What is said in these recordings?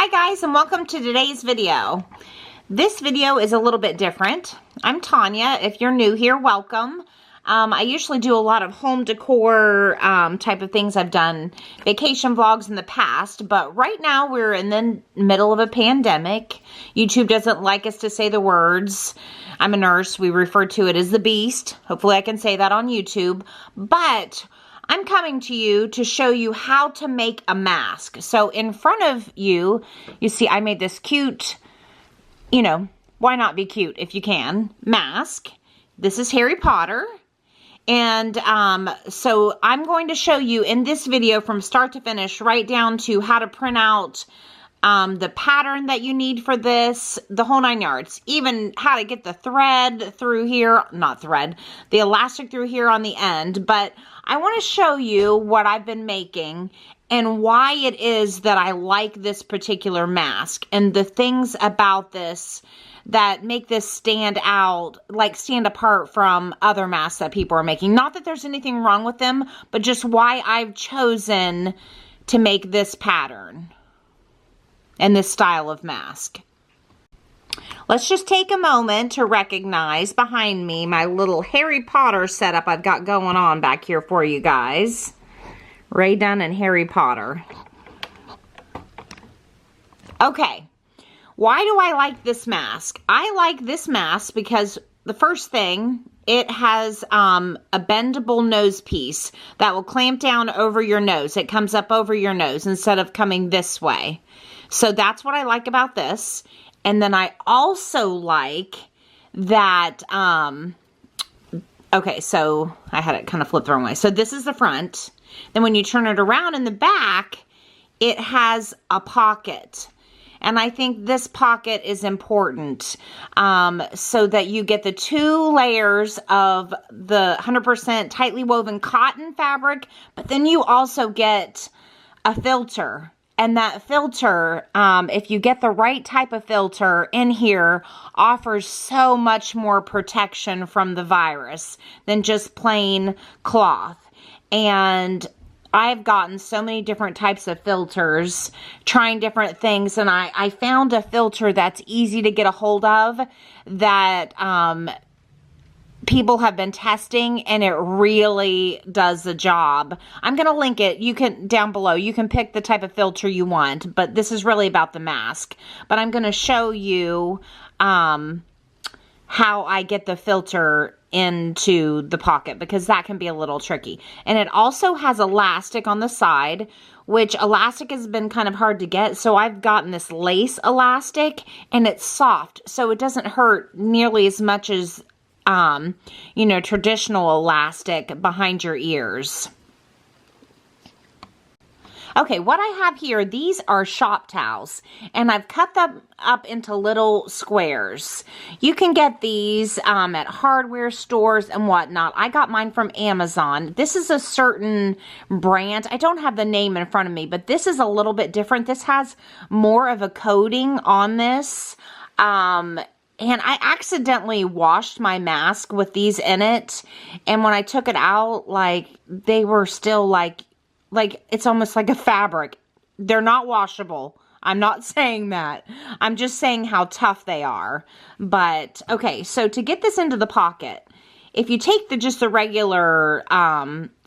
Hi guys, and welcome to today's video. This video is a little bit different. I'm Tanya. If you're new here, welcome. I usually do a lot of home decor type of things. I've done vacation vlogs in the past, but right now we're in the middle of a pandemic. YouTube doesn't like us to say the words. I'm a nurse. We refer to it as the beast. Hopefully I can say that on YouTube, but I'm coming to you to show you how to make a mask. So in front of you, you see I made this cute, why not be cute if you can, mask. This is Harry Potter. And so I'm going to show you in this video from start to finish, right down to how to print out the pattern that you need for this, the whole 9 yards, even how to get the thread through here, the elastic through here on the end. But I want to show you what I've been making and why it is that I like this particular mask and the things about this that make this stand out, like stand apart from other masks that people are making. Not that there's anything wrong with them, but just why I've chosen to make this pattern and this style of mask. Let's just take a moment to recognize behind me my little Harry Potter setup I've got going on back here for you guys. Rae Dunn and Harry Potter. Okay, why do I like this mask? I like this mask because the first thing, it has a bendable nose piece that will clamp down over your nose. It comes up over your nose instead of coming this way. So that's what I like about this. And then I also like that, okay, so I had it kind of flipped the wrong way. So this is the front. Then when you turn it around in the back, it has a pocket. And I think this pocket is important so that you get the 2 layers of the 100% tightly woven cotton fabric, but then you also get a filter. And that filter, if you get the right type of filter in here, offers so much more protection from the virus than just plain cloth. And I've gotten so many different types of filters, trying different things, and I found a filter that's easy to get a hold of that people have been testing, and it really does the job. I'm going to link it. You can down below. You can pick the type of filter you want, but this is really about the mask. But I'm going to show you how I get the filter into the pocket, because that can be a little tricky. And it also has elastic on the side, which elastic has been kind of hard to get. So I've gotten this lace elastic, and it's soft, so it doesn't hurt nearly as much as traditional elastic behind your ears. Okay, what I have here, these are shop towels, and I've cut them up into little squares. You can get these at hardware stores and whatnot. I got mine from Amazon. This is a certain brand. I don't have the name in front of me, but this is a little bit different. This has more of a coating on this. And I accidentally washed my mask with these in it. And when I took it out, they were still like it's almost like a fabric. They're not washable. I'm not saying that. I'm just saying how tough they are. But, okay, so to get this into the pocket, if you take just the regular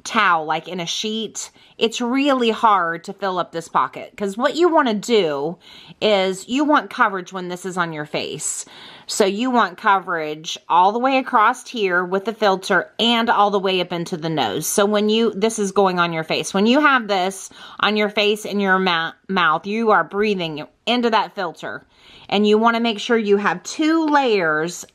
towel, like in a sheet, it's really hard to fill up this pocket, because what you want to do is you want coverage when this is on your face. So you want coverage all the way across here with the filter and all the way up into the nose. So when this is going on your face, when you have this on your face and your mouth, you are breathing into that filter, and you want to make sure you have 2 layers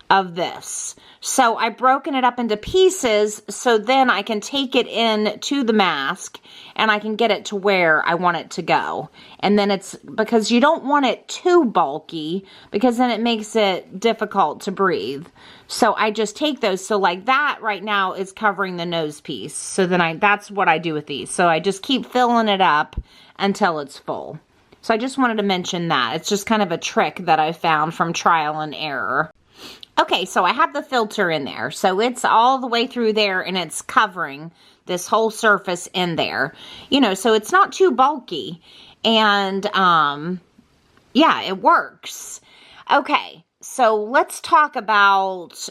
of this. So I've broken it up into pieces so then I can take it in to the mask and I can get it to where I want it to go. And then it's because you don't want it too bulky, because then it makes it difficult to breathe. So I just take those. So like that right now is covering the nose piece. So then that's what I do with these. So I just keep filling it up until it's full. So I just wanted to mention that. It's just kind of a trick that I found from trial and error. Okay, so I have the filter in there. So it's all the way through there, and it's covering this whole surface in there. So it's not too bulky. And, yeah, it works. Okay, so let's talk about,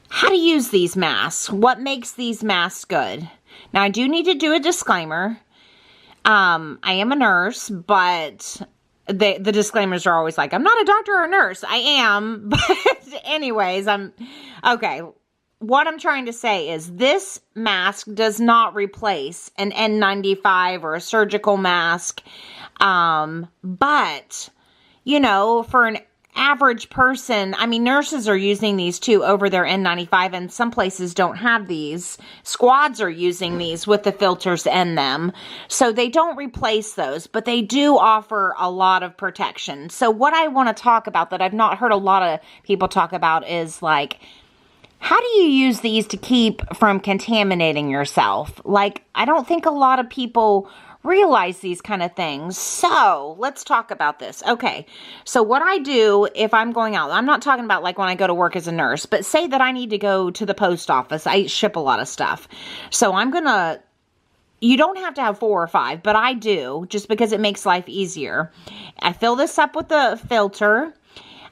how to use these masks. What makes these masks good? Now, I do need to do a disclaimer. I am a nurse, but the disclaimers are always like, I'm not a doctor or a nurse. I am, but anyways, okay. What I'm trying to say is this mask does not replace an N95 or a surgical mask. But, you know, for an average person, I mean, nurses are using these too over their N95, and some places don't have these. Squads are using these with the filters in them. So they don't replace those, but they do offer a lot of protection. So what I want to talk about that I've not heard a lot of people talk about is like, how do you use these to keep from contaminating yourself? Like, I don't think a lot of people realize these kind of things. So let's talk about this. Okay. So what I do if I'm going out, I'm not talking about like when I go to work as a nurse, but say that I need to go to the post office. I ship a lot of stuff. So you don't have to have 4 or 5, but I do just because it makes life easier. I fill this up with the filter.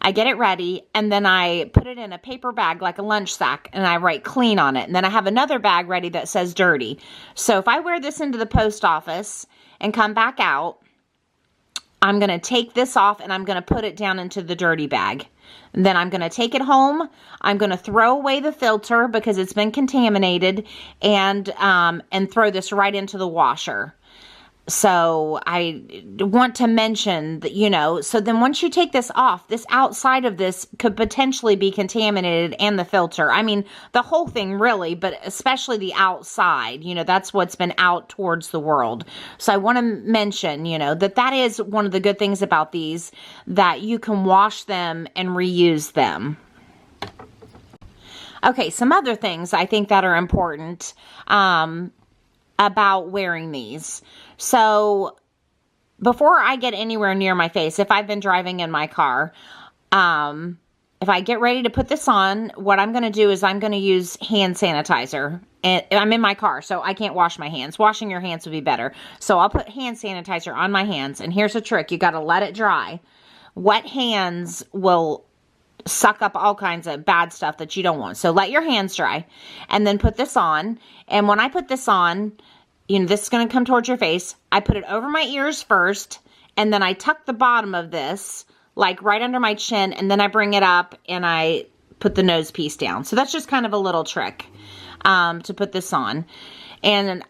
I get it ready, and then I put it in a paper bag like a lunch sack, and I write clean on it. And then I have another bag ready that says dirty. So if I wear this into the post office and come back out, I'm going to take this off and I'm going to put it down into the dirty bag. And then I'm going to take it home. I'm going to throw away the filter because it's been contaminated, and throw this right into the washer. So I want to mention that, you know, so then once you take this off, this outside of this could potentially be contaminated, and the filter. I mean, the whole thing really, but especially the outside, you know, that's what's been out towards the world. So I want to mention, you know, that is one of the good things about these, that you can wash them and reuse them. Okay, some other things I think that are important, about wearing these. So before I get anywhere near my face, if I've been driving in my car, if I get ready to put this on, what I'm going to do is I'm going to use hand sanitizer. And I'm in my car, so I can't wash my hands. Washing your hands would be better. So I'll put hand sanitizer on my hands. And here's a trick. You got to let it dry. Wet hands will suck up all kinds of bad stuff that you don't want. So let your hands dry and then put this on. And when I put this on, you know, this is going to come towards your face. I put it over my ears first, and then I tuck the bottom of this like right under my chin, and then I bring it up and I put the nose piece down. So that's just kind of a little trick to put this on. And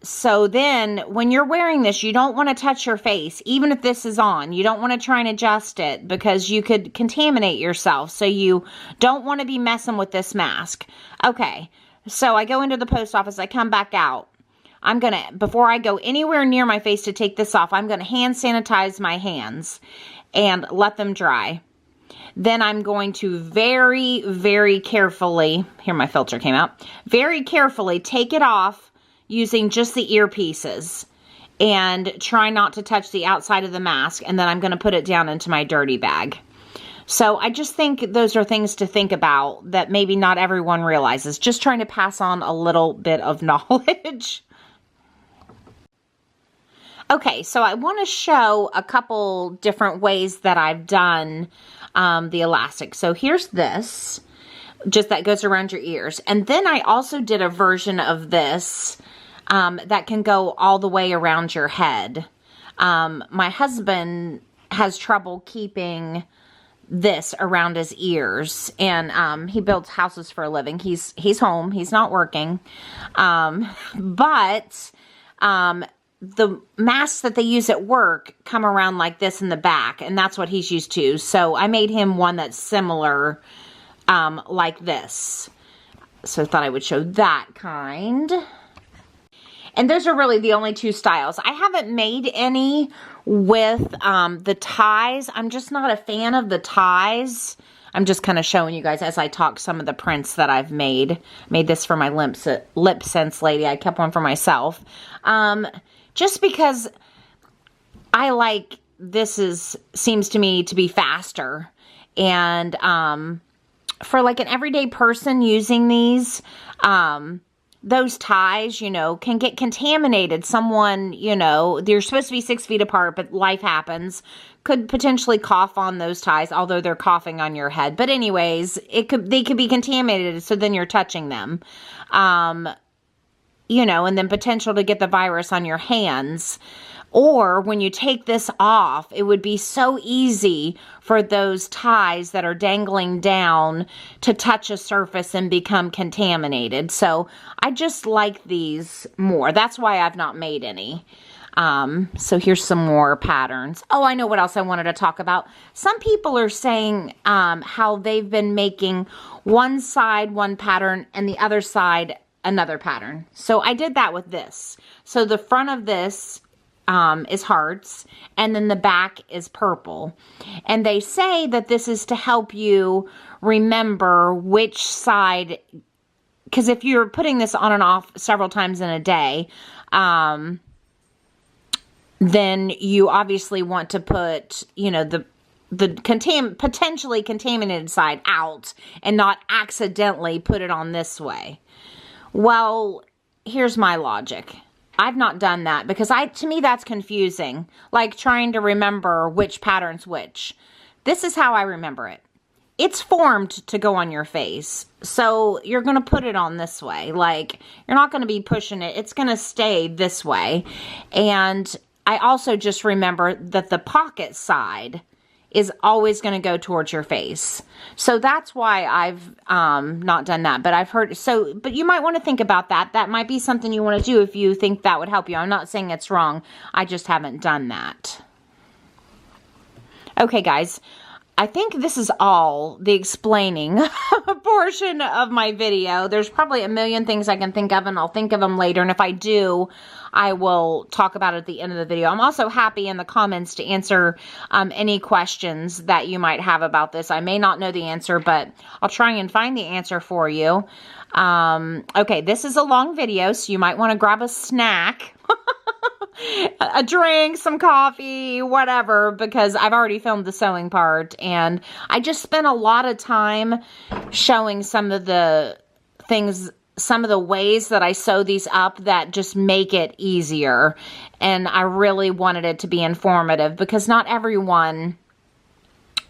so then when you're wearing this, you don't want to touch your face. Even if this is on, you don't want to try and adjust it because you could contaminate yourself. So you don't want to be messing with this mask. Okay, so I go into the post office. I come back out. Before I go anywhere near my face to take this off, I'm going to hand sanitize my hands and let them dry. Then I'm going to very, very carefully, here my filter came out, very carefully take it off using just the earpieces and try not to touch the outside of the mask. And then I'm going to put it down into my dirty bag. So I just think those are things to think about that maybe not everyone realizes. Just trying to pass on a little bit of knowledge. Okay, so I want to show a couple different ways that I've done the elastic. So here's this, just that goes around your ears. And then I also did a version of this that can go all the way around your head. My husband has trouble keeping this around his ears, and he builds houses for a living. He's home. He's not working. But the masks that they use at work come around like this in the back, and that's what he's used to. So I made him one that's similar, like this. So I thought I would show that kind. And those are really the only two styles. I haven't made any with the ties. I'm just not a fan of the ties. I'm just kind of showing you guys as I talk some of the prints that I've made. Made this for my lip sense lady. I kept one for myself. Just because I like this seems to me to be faster. And for like an everyday person using these, those ties, you know, can get contaminated. Someone, you know, they're supposed to be 6 feet apart, but life happens, could potentially cough on those ties, although they're coughing on your head. But anyways, they could be contaminated, so then you're touching them. You know, and then potential to get the virus on your hands. Or when you take this off, it would be so easy for those ties that are dangling down to touch a surface and become contaminated. So I just like these more. That's why I've not made any. So here's some more patterns. Oh, I know what else I wanted to talk about. Some people are saying how they've been making one side one pattern and the other side another pattern. So I did that with this. So the front of this is hearts, and then the back is purple. And they say that this is to help you remember which side, because if you're putting this on and off several times in a day, then you obviously want to put, you know, the potentially contaminated side out and not accidentally put it on this way. Well, here's my logic. I've not done that because to me that's confusing, like trying to remember which pattern's which. This is how I remember it. It's formed to go on your face, so you're going to put it on this way. Like, you're not going to be pushing it. It's going to stay this way. And I also just remember that the pocket side is always going to go towards your face. So that's why I've not done that. But I've heard, but you might want to think about that. That might be something you want to do if you think that would help you. I'm not saying it's wrong. I just haven't done that. Okay, guys. I think this is all the explaining portion of my video. There's probably a million things I can think of, and I'll think of them later. And if I do, I will talk about it at the end of the video. I'm also happy in the comments to answer any questions that you might have about this. I may not know the answer, but I'll try and find the answer for you. Okay, this is a long video, so you might want to grab a snack. A drink, some coffee, whatever, because I've already filmed the sewing part, and I just spent a lot of time showing some of the things, some of the ways that I sew these up that just make it easier, and I really wanted it to be informative because not everyone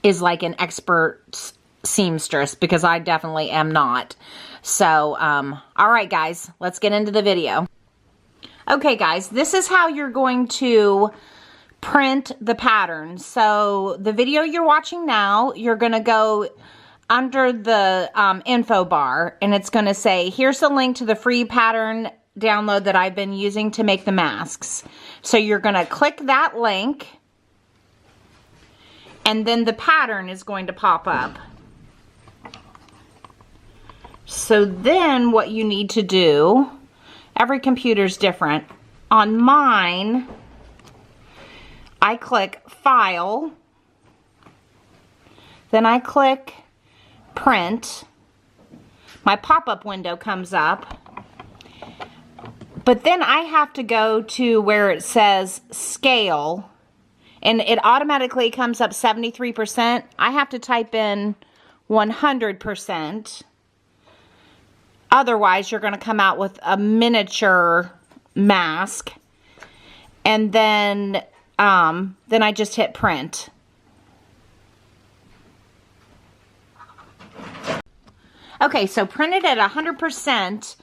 is like an expert seamstress, because I definitely am not. So, all right, guys, let's get into the video. Okay, guys, this is how you're going to print the pattern. So the video you're watching now, you're going to go under the info bar, and it's going to say, here's the link to the free pattern download that I've been using to make the masks. So you're going to click that link, and then the pattern is going to pop up. So then what you need to do, every computer's different. On mine, I click File, then I click Print. My pop-up window comes up, but then I have to go to where it says Scale, and it automatically comes up 73%. I have to type in 100%. Otherwise, you're going to come out with a miniature mask. And then I just hit print. Okay, so printed at 100%,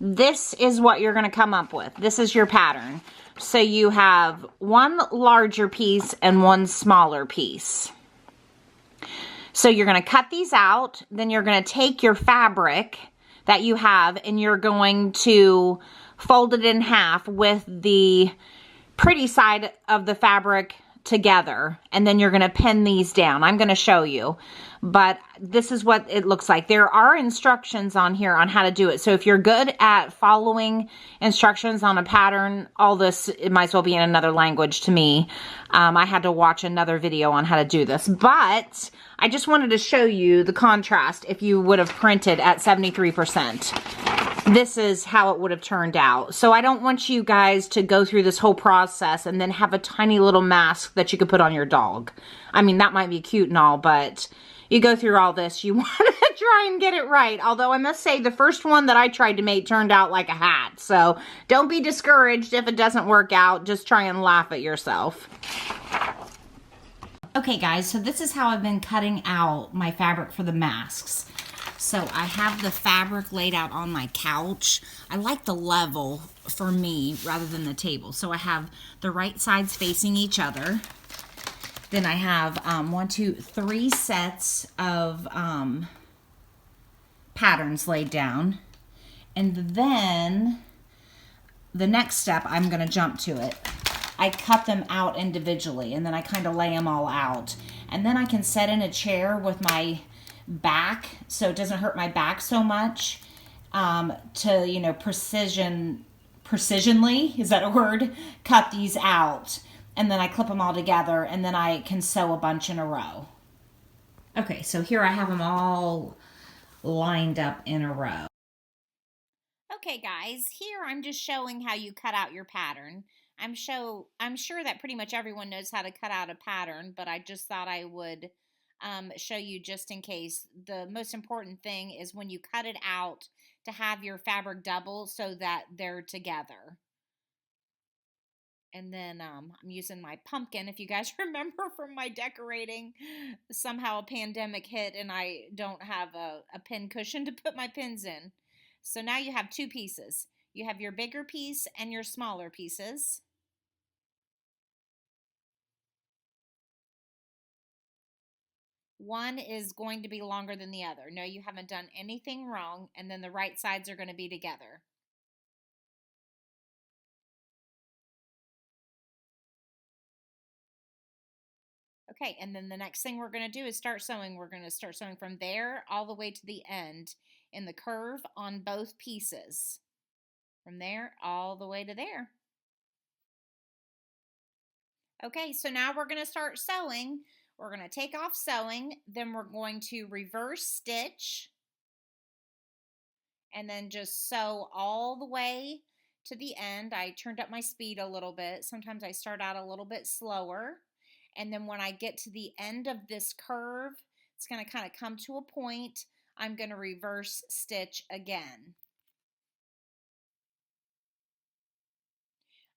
this is what you're going to come up with. This is your pattern. So you have one larger piece and one smaller piece. So you're going to cut these out. Then you're going to take your fabric that you have, and you're going to fold it in half with the pretty side of the fabric together, and then you're going to pin these down. I'm going to show you, but this is what it looks like. There are instructions on here on how to do it, so if you're good at following instructions on a pattern, all this, it might as well be in another language to me. I had to watch another video on how to do this, but I just wanted to show you the contrast if you would have printed at 73%. This is how it would have turned out. So I don't want you guys to go through this whole process and then have a tiny little mask that you could put on your dog. I mean, that might be cute and all, but you go through all this, you want to try and get it right. Although I must say the first one that I tried to make turned out like a hat. So don't be discouraged if it doesn't work out. Just try and laugh at yourself. Okay guys, so this is how I've been cutting out my fabric for the masks. So I have the fabric laid out on my couch. I like the level for me rather than the table. So I have the right sides facing each other. Then I have 3 sets of patterns laid down. And then the next step, I'm going to jump to it. I cut them out individually and then I kind of lay them all out. And then I can set in a chair with my back so it doesn't hurt my back so much to, you know, precisionally, is that a word? Cut these out. And then I clip them all together and then I can sew a bunch in a row. Okay, so here I have them all lined up in a row. Okay guys, here I'm just showing how you cut out your pattern. I'm sure that pretty much everyone knows how to cut out a pattern, but I just thought I would show you just in case. The most important thing is when you cut it out to have your fabric double so that they're together. And then I'm using my pumpkin. If you guys remember from my decorating, somehow a pandemic hit and I don't have a pin cushion to put my pins in. So now you have 2 pieces. You have your bigger piece and your smaller pieces. One is going to be longer than the other. No, you haven't done anything wrong. And then the right sides are going to be together. Okay, and then the next thing we're going to do is start sewing. We're going to start sewing from there all the way to the end in the curve on both pieces. From there all the way to there. Okay, so now we're going to start sewing. We're going to take off sewing, then we're going to reverse stitch, and then just sew all the way to the end. I turned up my speed a little bit. Sometimes I start out a little bit slower. And then when I get to the end of this curve, it's going to kind of come to a point. I'm going to reverse stitch again.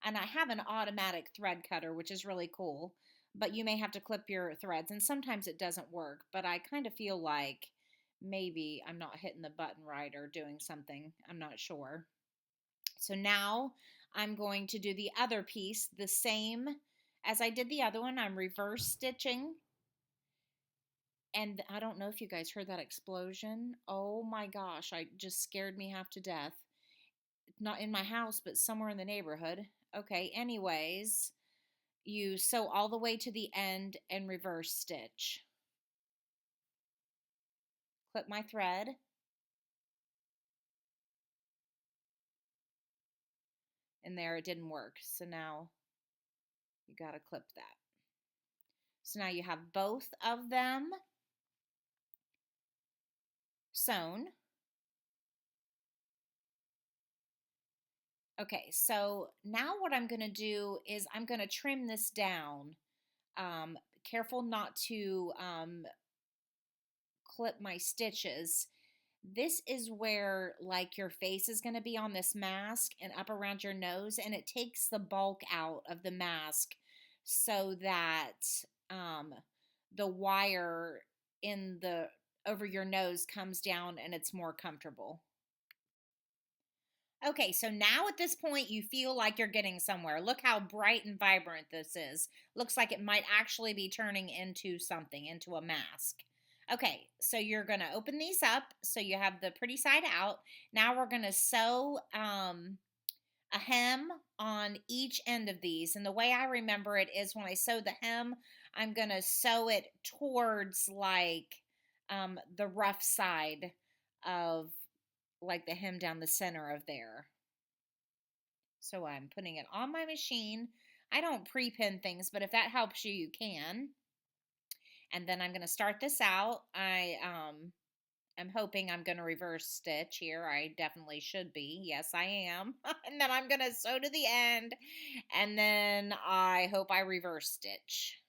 And I have an automatic thread cutter, which is really cool, but you may have to clip your threads, and sometimes it doesn't work, but I kind of feel like maybe I'm not hitting the button right or doing something. I'm not sure. So now I'm going to do the other piece the same as I did the other one. I'm reverse stitching. And I don't know if you guys heard that explosion. Oh my gosh, I just scared me half to death. Not in my house, but somewhere in the neighborhood. Okay, anyways, you sew all the way to the end and reverse stitch. Clip my thread. And there it didn't work. So now you got to clip that. So now you have both of them sewn. Okay, so now what I'm going to do is I'm going to trim this down. Careful not to clip my stitches. This is where like your face is going to be on this mask and up around your nose, and it takes the bulk out of the mask so that the wire in the over your nose comes down and it's more comfortable. Okay, so now at this point you feel like you're getting somewhere. Look how bright and vibrant this is. Looks like it might actually be turning into something, into a mask. Okay, so you're going to open these up so you have the pretty side out. Now we're going to sew a hem on each end of these. And the way I remember it is when I sew the hem, I'm going to sew it towards like the rough side of like the hem down the center of there. So I'm putting it on my machine. I don't pre-pin things, but if that helps you, you can. And then I'm going to start this out. I'm hoping I'm going to reverse stitch here. I definitely should be. Yes, I am. And then I'm going to sew to the end. And then I hope I reverse stitch.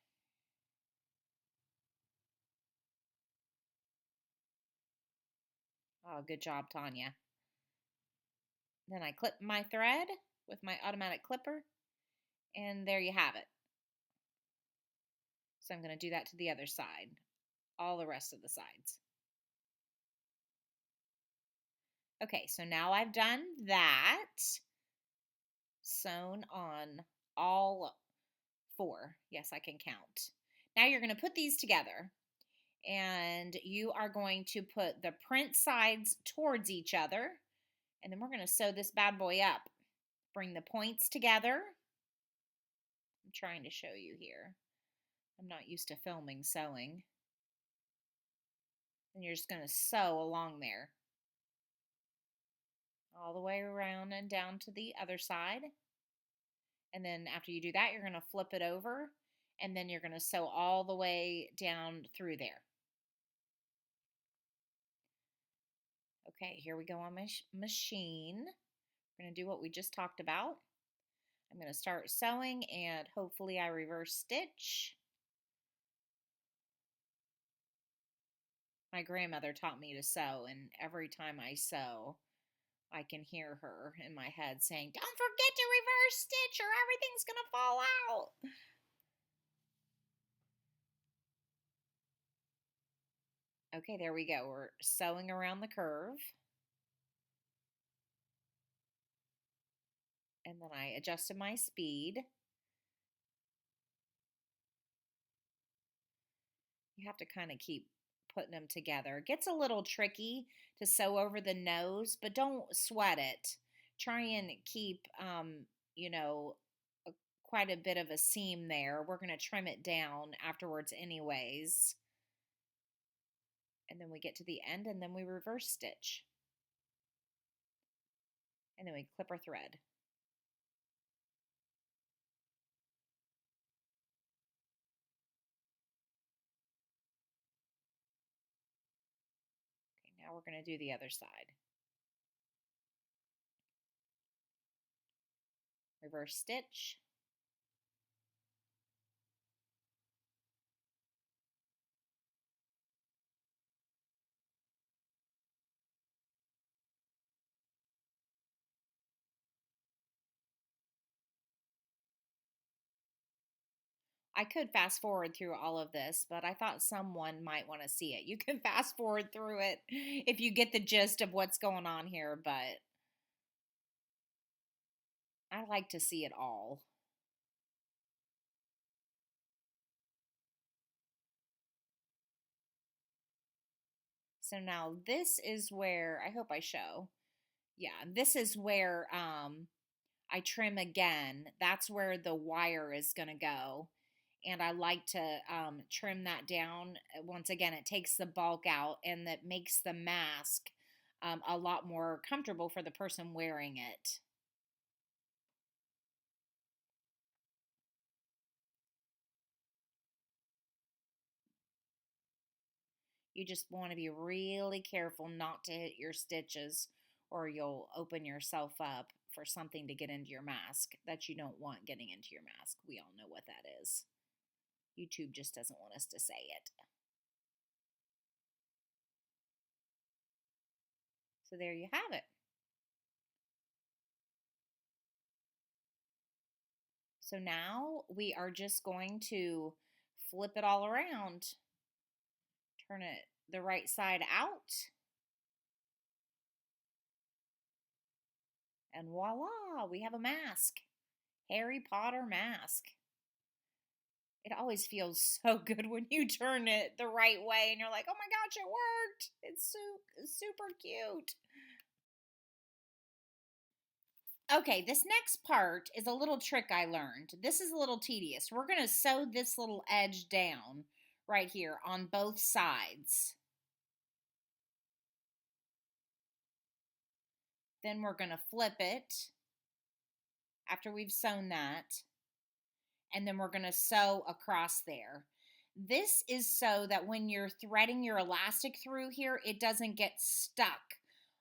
Oh, good job, Tanya. Then I clip my thread with my automatic clipper, and there you have it. So I'm going to do that to the other side, all the rest of the sides. Okay, so now I've done that, sewn on all 4. Yes, I can count. Now you're going to put these together, and you are going to put the print sides towards each other, and then we're going to sew this bad boy up. Bring the points together. I'm trying to show you here. I'm not used to filming sewing. And you're just going to sew along there, all the way around and down to the other side. And then after you do that, you're going to flip it over, and then you're going to sew all the way down through there. Okay, here we go on my machine. We're going to do what we just talked about. I'm going to start sewing, and hopefully I reverse stitch. My grandmother taught me to sew, and every time I sew, I can hear her in my head saying, "Don't forget to reverse stitch or everything's going to fall out." Okay, there we go. We're sewing around the curve. And then I adjusted my speed. You have to kind of keep putting them together. It gets a little tricky to sew over the nose, but don't sweat it. Try and keep, you know, quite a bit of a seam there. We're going to trim it down afterwards anyways. And then we get to the end, and then we reverse stitch. And then we clip our thread. Okay, now we're going to do the other side. Reverse stitch. I could fast forward through all of this, but I thought someone might want to see it. You can fast forward through it if you get the gist of what's going on here, but I like to see it all. So now this is where, I hope I show. Yeah, this is where I trim again. That's where the wire is going to go. And I like to trim that down. Once again, it takes the bulk out, and that makes the mask a lot more comfortable for the person wearing it. You just want to be really careful not to hit your stitches, or you'll open yourself up for something to get into your mask that you don't want getting into your mask. We all know what that is. YouTube just doesn't want us to say it. So there you have it. So now we are just going to flip it all around. Turn it the right side out. And voila, we have a mask. Harry Potter mask. It always feels so good when you turn it the right way and you're like, oh my gosh, it worked. It's super cute. Okay, this next part is a little trick I learned. This is a little tedious. We're going to sew this little edge down right here on both sides. Then we're going to flip it after we've sewn that. And then we're going to sew across there. This is so that when you're threading your elastic through here, it doesn't get stuck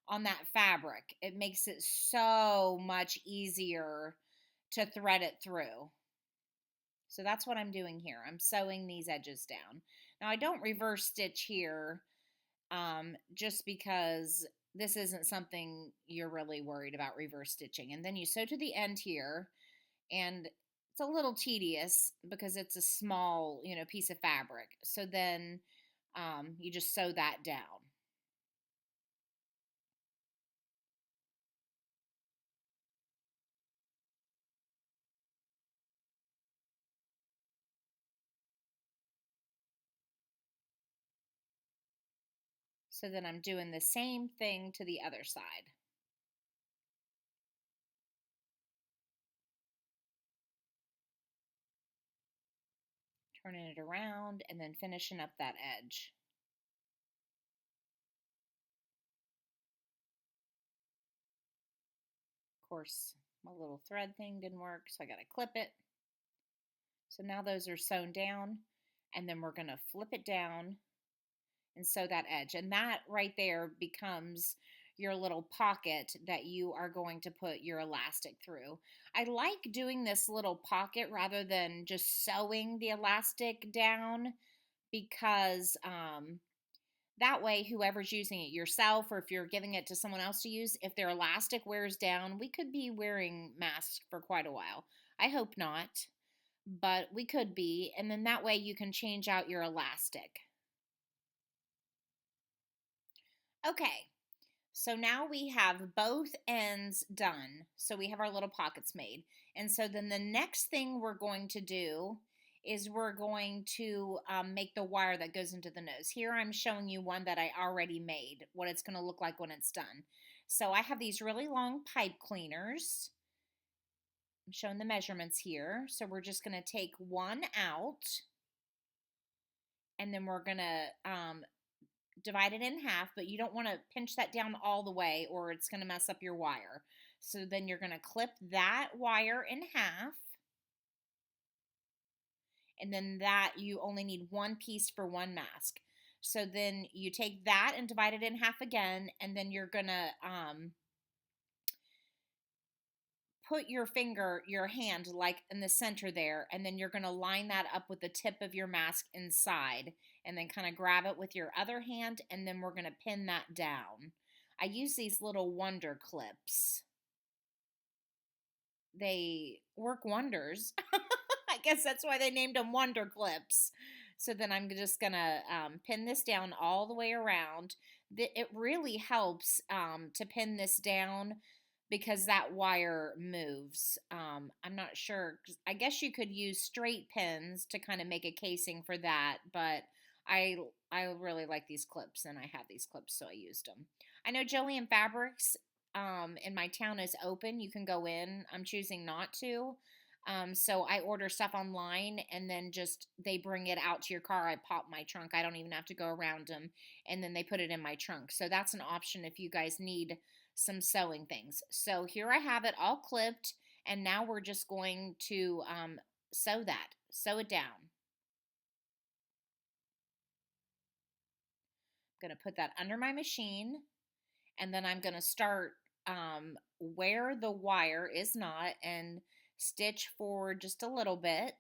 on that fabric. It makes it so much easier to thread it through. So that's what I'm doing here. I'm sewing these edges down. Now I don't reverse stitch here just because this isn't something you're really worried about reverse stitching. And then you sew to the end here, and it's a little tedious because it's a small, piece of fabric. So then you just sew that down. So then I'm doing the same thing to the other side. Turning it around and then finishing up that edge. Of course, my little thread thing didn't work, so I got to clip it. So now those are sewn down, and then we're going to flip it down and sew that edge. And that right there becomes your little pocket that you are going to put your elastic through. I like doing this little pocket rather than just sewing the elastic down because that way whoever's using it, yourself or if you're giving it to someone else to use, if their elastic wears down, we could be wearing masks for quite a while. I hope not, but we could be. And then that way you can change out your elastic. Okay, so now we have both ends done. So we have our little pockets made. And so then the next thing we're going to do is we're going to make the wire that goes into the nose. Here I'm showing you one that I already made, what it's going to look like when it's done. So I have these really long pipe cleaners. I'm showing the measurements here. So we're just going to take one out, and then we're going to divide it in half, but you don't want to pinch that down all the way or it's going to mess up your wire. So then you're going to clip that wire in half, and then that you only need one piece for one mask. So then you take that and divide it in half again, and then you're going to put your hand like in the center there, and then you're going to line that up with the tip of your mask inside, and then kind of grab it with your other hand, and then we're going to pin that down. I use these little wonder clips. They work wonders. I guess that's why they named them wonder clips. So then I'm just going to pin this down all the way around. It really helps to pin this down because that wire moves. I'm not sure. I guess you could use straight pins to kind of make a casing for that, but I really like these clips, and I have these clips, so I used them. I know Joann Fabrics in my town is open. You can go in. I'm choosing not to. So I order stuff online, and then just they bring it out to your car. I pop my trunk. I don't even have to go around them, and then they put it in my trunk. So that's an option if you guys need some sewing things. So here I have it all clipped, and now we're just going to sew it down. I'm going to put that under my machine, and then I'm going to start where the wire is not and stitch forward just a little bit.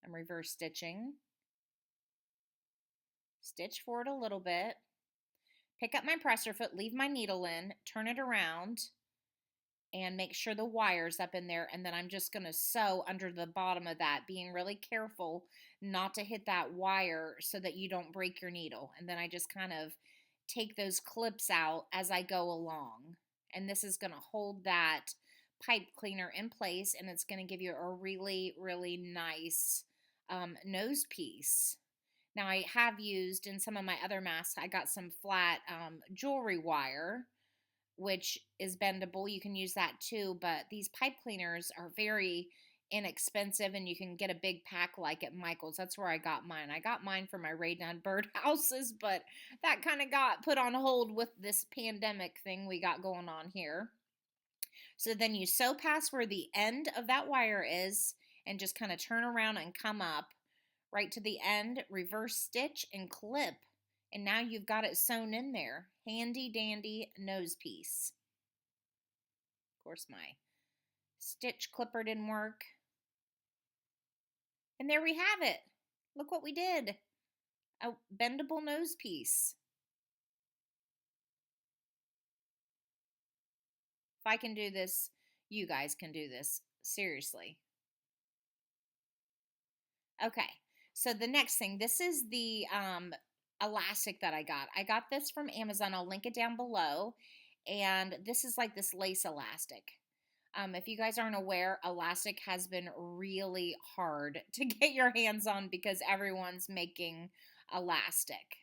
I'm reverse stitching. Stitch forward a little bit. Pick up my presser foot, leave my needle in, turn it around, and make sure the wire's up in there, and then I'm just going to sew under the bottom of that, being really careful not to hit that wire so that you don't break your needle. And then I just kind of take those clips out as I go along. And this is going to hold that pipe cleaner in place, and it's going to give you a really, really nice nose piece. Now I have used in some of my other masks, I got some flat jewelry wire, which is bendable. You can use that too, but these pipe cleaners are very inexpensive, and you can get a big pack like at Michael's. That's where I got mine. I got mine for my Rae Dunn birdhouses, but that kind of got put on hold with this pandemic thing we got going on here. So then you sew past where the end of that wire is and just kind of turn around and come up right to the end, reverse stitch and clip. And now you've got it sewn in there. Handy dandy nose piece. Of course, my stitch clipper didn't work. And there we have it. Look what we did. a bendable nose piece. If I can do this, you guys can do this. Seriously. Okay. So the next thing, this is the elastic that I got. I got this from Amazon. I'll link it down below. And this is like this lace elastic. If you guys aren't aware, elastic has been really hard to get your hands on because everyone's making elastic.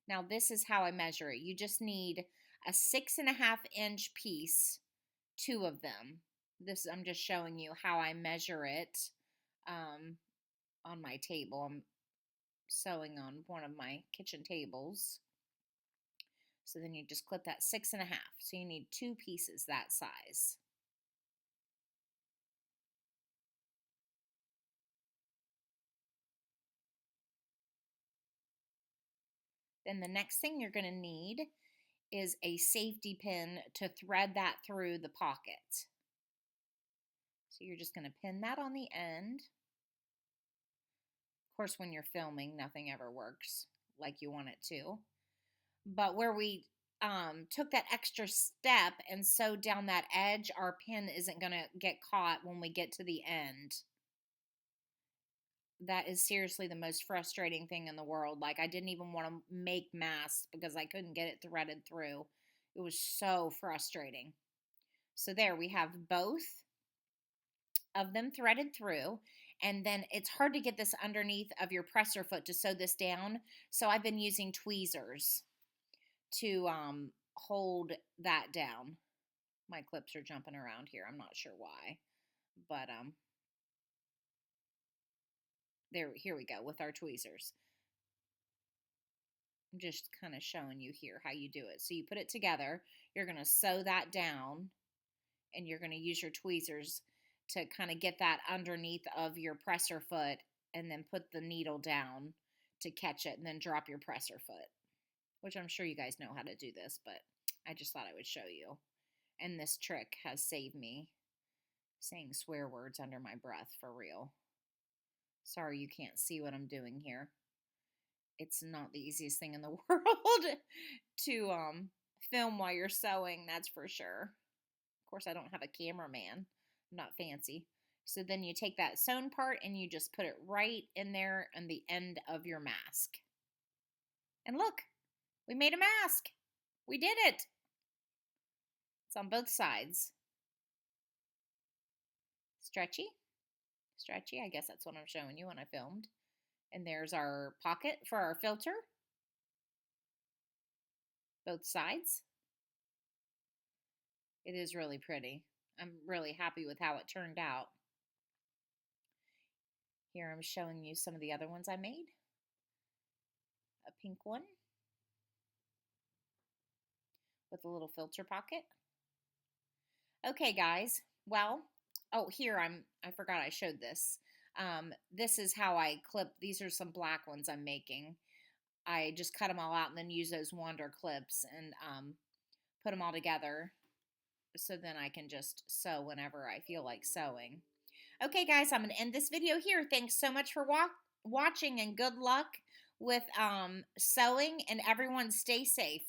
Now this is how I measure it. You just need a 6.5-inch piece, 2 of them. This, I'm just showing you how I measure it on my table. I'm sewing on one of my kitchen tables. So then you just clip that 6.5. So you need 2 pieces that size. Then the next thing you're going to need is a safety pin to thread that through the pocket. So you're just going to pin that on the end. Of course, when you're filming, nothing ever works like you want it to. But where we took that extra step and sewed down that edge, our pin isn't going to get caught when we get to the end. That is seriously the most frustrating thing in the world. Like, I didn't even want to make masks because I couldn't get it threaded through. It was so frustrating. So there, we have both of them threaded through. And then it's hard to get this underneath of your presser foot to sew this down. So I've been using tweezers to hold that down. My clips are jumping around here. I'm not sure why. But here we go with our tweezers. I'm just kind of showing you here how you do it. So you put it together, you're going to sew that down, and you're going to use your tweezers to kind of get that underneath of your presser foot, and then put the needle down to catch it, and then drop your presser foot, which I'm sure you guys know how to do this, but I just thought I would show you. And this trick has saved me saying swear words under my breath, for real. Sorry you can't see what I'm doing here. It's not the easiest thing in the world to film while you're sewing, that's for sure. Of course, I don't have a cameraman. I'm not fancy. So then you take that sewn part and you just put it right in there on the end of your mask. And look, we made a mask. We did it. It's on both sides. Stretchy. Stretchy, I guess that's what I'm showing you when I filmed. And there's our pocket for our filter. Both sides. It is really pretty. I'm really happy with how it turned out. Here I'm showing you some of the other ones I made. A pink one with a little filter pocket. Okay, guys. Well, oh, here I forgot I showed this. This is how I clip. These are some black ones I'm making. I just cut them all out and then use those Wander clips and put them all together so then I can just sew whenever I feel like sewing. Okay, guys, I'm going to end this video here. Thanks so much for watching, and good luck with sewing, and everyone stay safe.